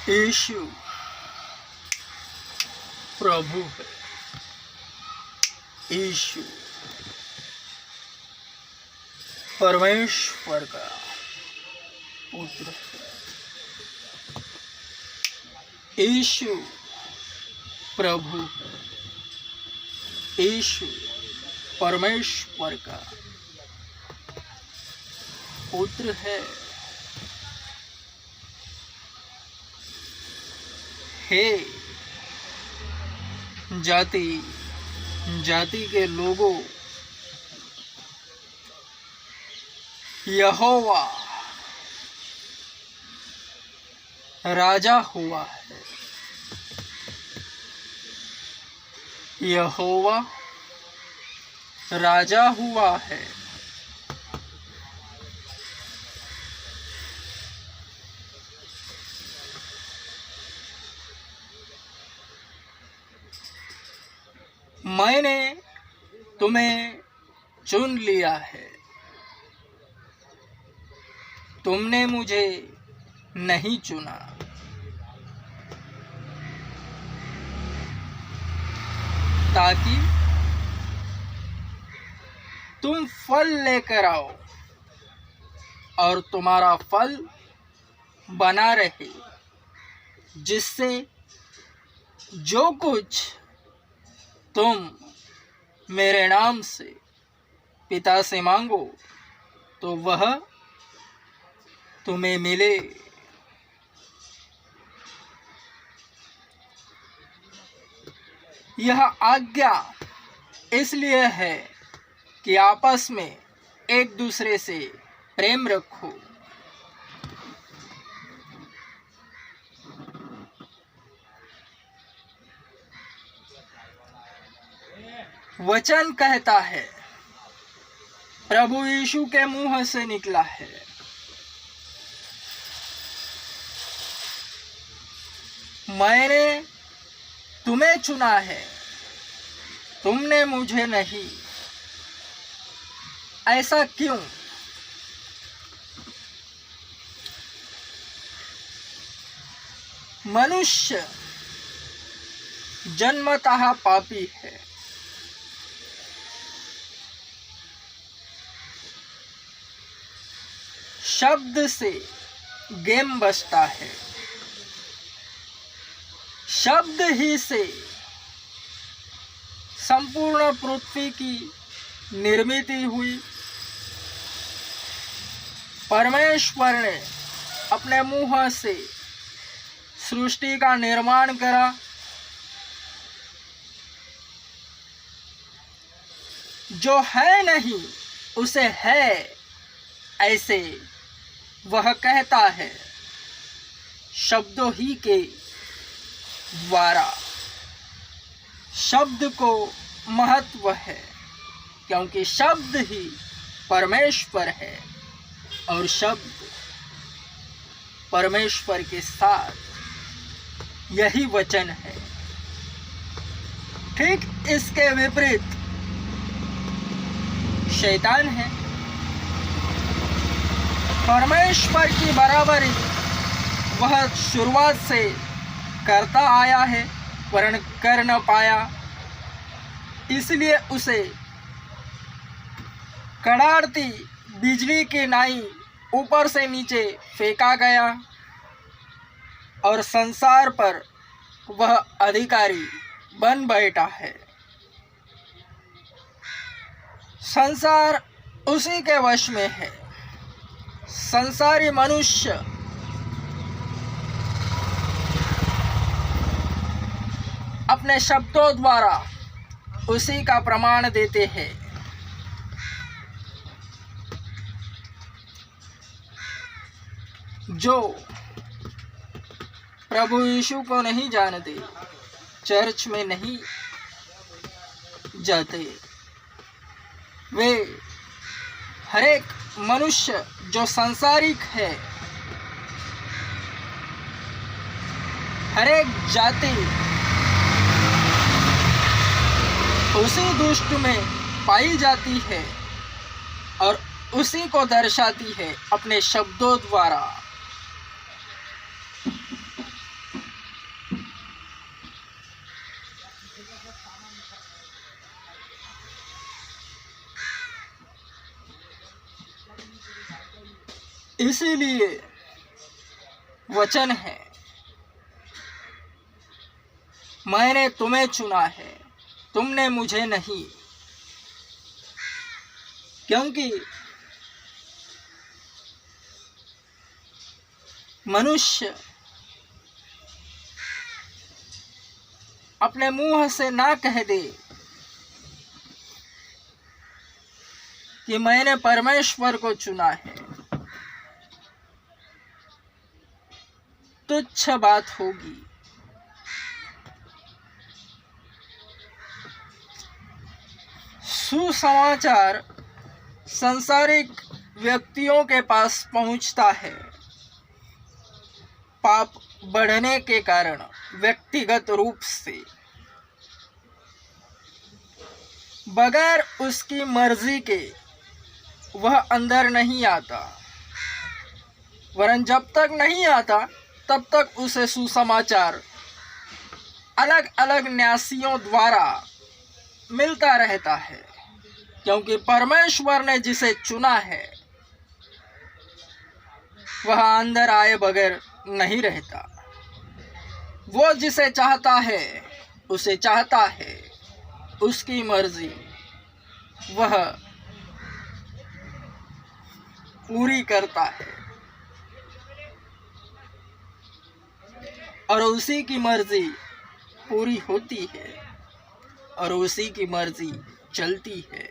यीशु प्रभु है। यीशु परमेश्वर का पुत्र है। यीशु प्रभु है। यीशु परमेश्वर का पुत्र है। हे जाति जाति के लोगों, यहोवा राजा हुआ है। यहोवा राजा हुआ है। मैंने तुम्हें चुन लिया है, तुमने मुझे नहीं चुना। ताकि तुम फल लेकर आओ और तुम्हारा फल बना रहे, जिससे जो कुछ तुम मेरे नाम से पिता से मांगो तो वह तुम्हें मिले। यह आज्ञा इसलिए है कि आपस में एक दूसरे से प्रेम रखो। वचन कहता है, प्रभु यीशु के मुंह से निकला है, मैंने तुम्हें चुना है, तुमने मुझे नहीं। ऐसा क्यों? मनुष्य जन्मतः पापी है। शब्द से गेम बजता है, शब्द ही से संपूर्ण पृथ्वी की निर्मित हुई। परमेश्वर ने अपने मुंह से सृष्टि का निर्माण करा। जो है नहीं उसे है, ऐसे वह कहता है शब्दों ही के द्वारा। शब्द को महत्व है क्योंकि शब्द ही परमेश्वर है और शब्द परमेश्वर के साथ यही वचन है। ठीक इसके विपरीत शैतान है। परमेश्वर की बराबरी वह शुरुआत से करता आया है, वरन कर न पाया, इसलिए उसे कड़ाड़ती बिजली की नाई ऊपर से नीचे फेंका गया और संसार पर वह अधिकारी बन बैठा है। संसार उसी के वश में है। संसारी मनुष्य अपने शब्दों द्वारा उसी का प्रमाण देते हैं। जो प्रभु यीशु को नहीं जानते, चर्च में नहीं जाते, वे हरेक मनुष्य जो सांसारिक है, हरेक जाति उसी दुष्ट में पाई जाती है और उसी को दर्शाती है अपने शब्दों द्वारा। इसीलिए वचन है, मैंने तुम्हें चुना है, तुमने मुझे नहीं। क्योंकि मनुष्य अपने मुंह से ना कह दे कि मैंने परमेश्वर को चुना है, तुच्छ बात होगी। सुसमाचार सांसारिक व्यक्तियों के पास पहुंचता है पाप बढ़ने के कारण, व्यक्तिगत रूप से, बगैर उसकी मर्जी के वह अंदर नहीं आता। वरन जब तक नहीं आता तब तक उसे सुसमाचार अलग अलग न्यासियों द्वारा मिलता रहता है, क्योंकि परमेश्वर ने जिसे चुना है वह अंदर आए बगैर नहीं रहता। वो जिसे चाहता है उसे चाहता है, उसकी मर्जी वह पूरी करता है और उसी की मर्जी पूरी होती है और उसी की मर्जी चलती है।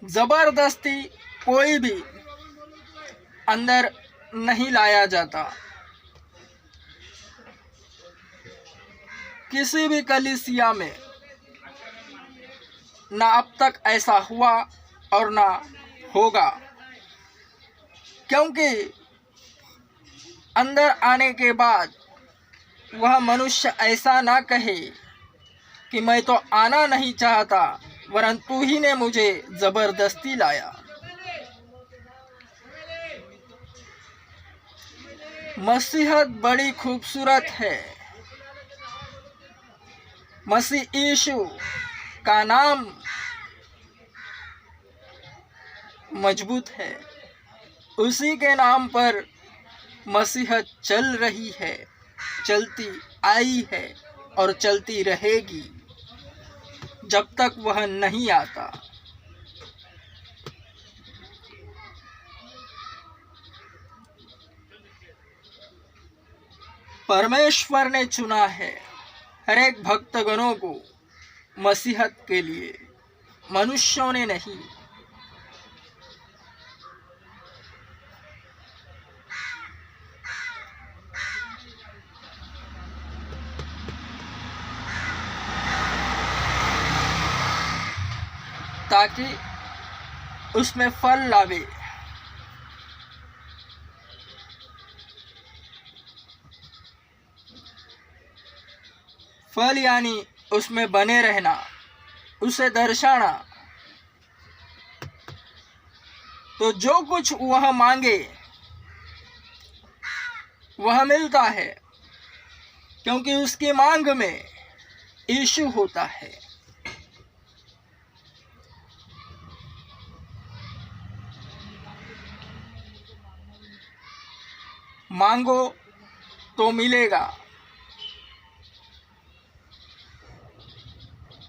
जबरदस्ती कोई भी अंदर नहीं लाया जाता। किसी भी कलीसिया में ना अब तक ऐसा हुआ और ना होगा, क्योंकि अंदर आने के बाद वह मनुष्य ऐसा ना कहे कि मैं तो आना नहीं चाहता, वरन तू ही ने मुझे जबरदस्ती लाया। मसीहत बड़ी खूबसूरत है। मसीह यीशु का नाम मजबूत है। उसी के नाम पर मसीहत चल रही है, चलती आई है और चलती रहेगी जब तक वह नहीं आता। परमेश्वर ने चुना है हर एक भक्तगणों को मसीहत के लिए, मनुष्यों ने नहीं। ताकि उसमें फल लावे। फल यानी उसमें बने रहना, उसे दर्शाना। तो जो कुछ वह मांगे वह मिलता है, क्योंकि उसकी मांग में यीशु होता है। मांगो तो मिलेगा।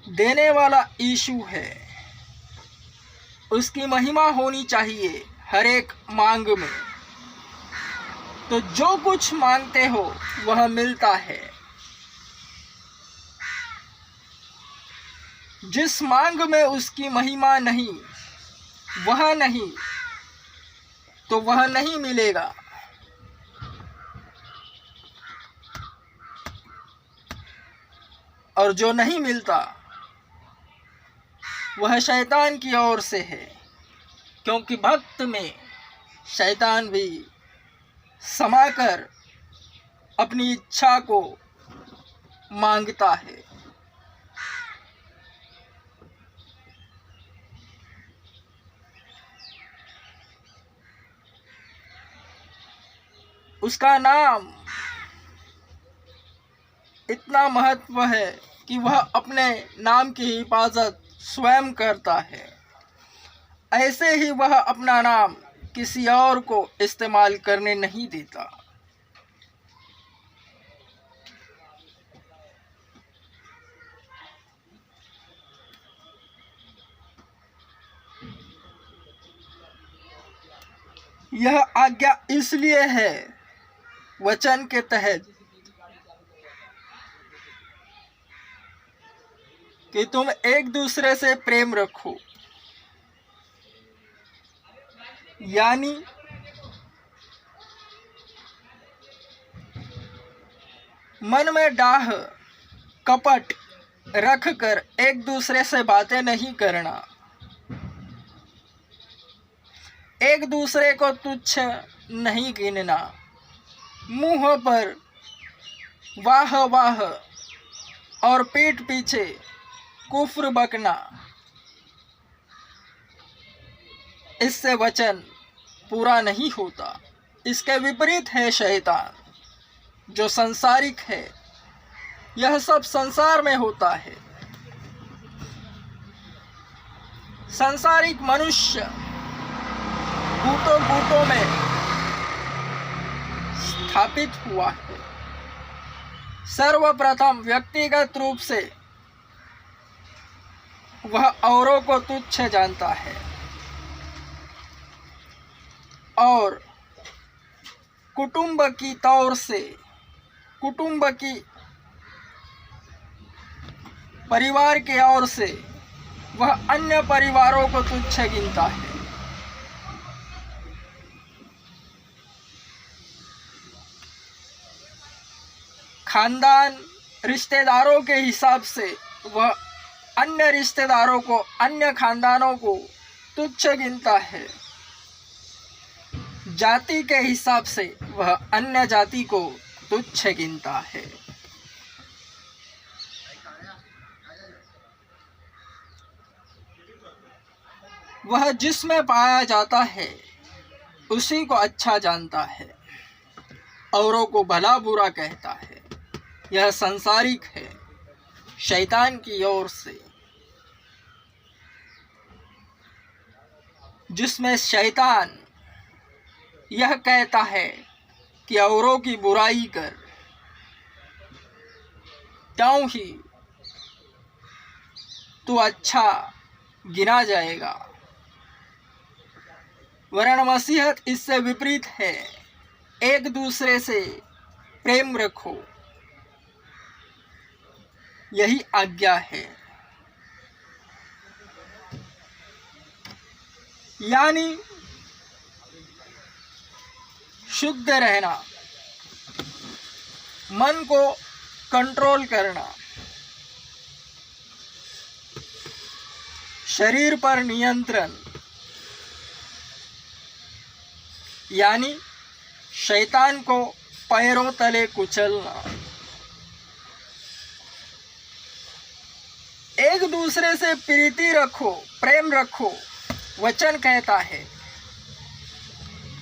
देने वाला यीशु है, उसकी महिमा होनी चाहिए हर एक मांग में। तो जो कुछ मांगते हो वह मिलता है। जिस मांग में उसकी महिमा नहीं, वह नहीं, तो वह नहीं मिलेगा। और जो नहीं मिलता वह शैतान की ओर से है, क्योंकि भक्त में शैतान भी समाकर अपनी इच्छा को मांगता है। उसका नाम इतना महत्व है कि वह अपने नाम की हिफाजत स्वयं करता है। ऐसे ही वह अपना नाम किसी और को इस्तेमाल करने नहीं देता। यह आज्ञा इसलिए है वचन के तहत कि तुम एक दूसरे से प्रेम रखो, यानी मन में डाह कपट रख कर एक दूसरे से बातें नहीं करना, एक दूसरे को तुच्छ नहीं गिनना, मुंह पर वाह वाह और पीठ पीछे कुफ्र बकना, इससे वचन पूरा नहीं होता। इसके विपरीत है शैतान जो संसारिक है। यह सब संसार में होता है। सांसारिक मनुष्य कूटों में स्थापित हुआ है। सर्वप्रथम व्यक्तिगत रूप से वह औरों को तुच्छ जानता है और कुटुंब की तौर से, कुटुंब की परिवार के ओर से वह अन्य परिवारों को तुच्छ गिनता है। खानदान रिश्तेदारों के हिसाब से वह अन्य रिश्तेदारों को, अन्य खानदानों को तुच्छ गिनता है। जाति के हिसाब से वह अन्य जाति को तुच्छ गिनता है। वह जिसमें पाया जाता है उसी को अच्छा जानता है, औरों को भला बुरा कहता है। यह सांसारिक है, शैतान की ओर से, जिसमें शैतान यह कहता है कि औरों की बुराई कर, त्यों ही तू अच्छा गिना जाएगा। वरन मसीहत इससे विपरीत है। एक दूसरे से प्रेम रखो, यही आज्ञा है। यानी शुद्ध रहना, मन को कंट्रोल करना, शरीर पर नियंत्रण, यानी शैतान को पैरों तले कुचलना। एक दूसरे से प्रीति रखो, प्रेम रखो, वचन कहता है।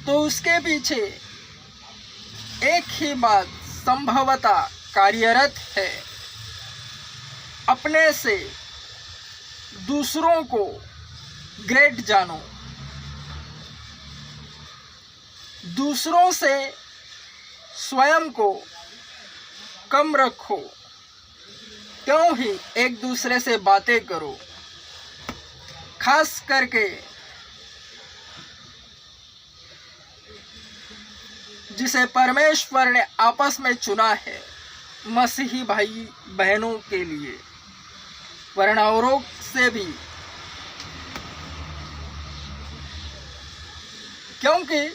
तो उसके पीछे एक ही बात संभवतः कार्यरत है। अपने से दूसरों को ग्रेट जानो, दूसरों से स्वयं को कम रखो, क्यों ही एक दूसरे से बातें करो। खास करके जिसे परमेश्वर ने आपस में चुना है, मसीही भाई बहनों के लिए, वरन औरों से भी, क्योंकि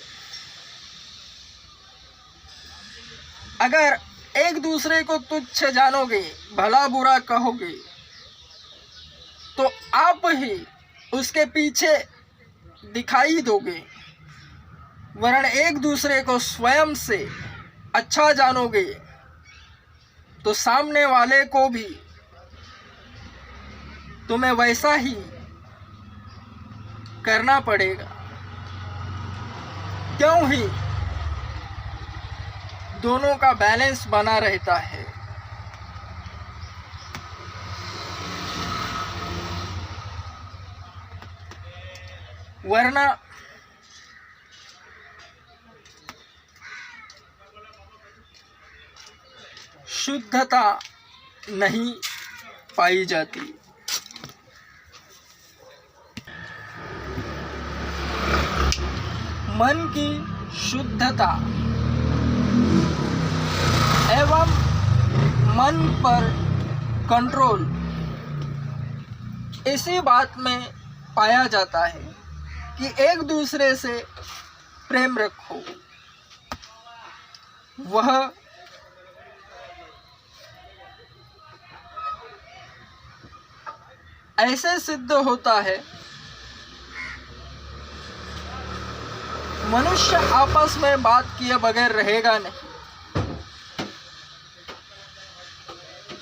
अगर एक दूसरे को तुच्छ जानोगे, भला बुरा कहोगे, तो आप ही उसके पीछे दिखाई दोगे। वरन एक दूसरे को स्वयं से अच्छा जानोगे तो सामने वाले को भी तुम्हें वैसा ही करना पड़ेगा। क्यों ही दोनों का बैलेंस बना रहता है। वरना शुद्धता नहीं पाई जाती। मन की शुद्धता एवं मन पर कंट्रोल इसी बात में पाया जाता है कि एक दूसरे से प्रेम रखो। वह ऐसे सिद्ध होता है, मनुष्य आपस में बात किए बगैर रहेगा नहीं।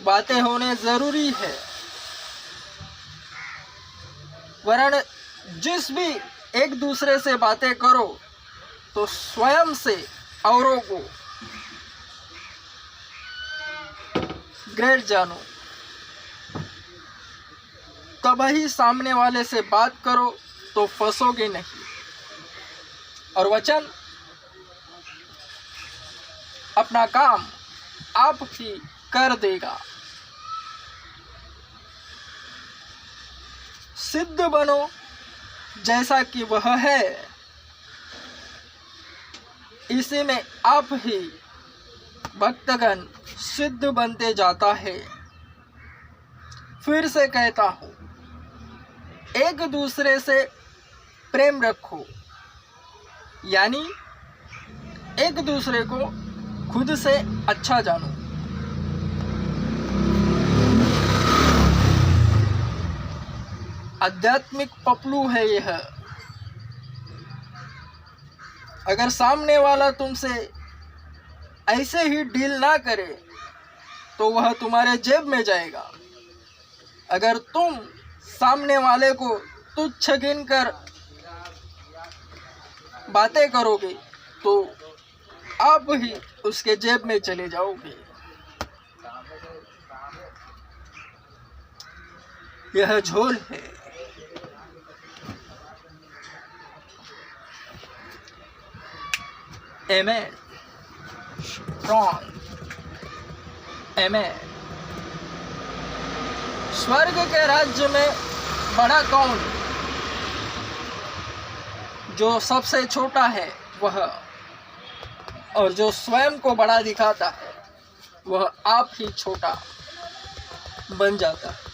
बातें होने जरूरी है, वरन जिस भी एक दूसरे से बातें करो तो स्वयं से औरों को ग्रेट जानो, तभी सामने वाले से बात करो तो फंसोगे नहीं। और वचन अपना काम आप ही कर देगा। सिद्ध बनो जैसा कि वह है, इसी में आप ही भक्तगण सिद्ध बनते जाता है। फिर से कहता हूँ, एक दूसरे से प्रेम रखो, यानी एक दूसरे को खुद से अच्छा जानो। आध्यात्मिक पपलू है यह। अगर सामने वाला तुमसे ऐसे ही डील ना करे तो वह तुम्हारे जेब में जाएगा। अगर तुम सामने वाले को तुच्छ गिनकर बातें करोगे तो आप ही उसके जेब में चले जाओगे। यह झोल है। एमेन। स्ट्रॉन्ग। एमेन। स्वर्ग के राज्य में बड़ा कौन? जो सबसे छोटा है वह, और जो स्वयं को बड़ा दिखाता है वह आप ही छोटा बन जाता है।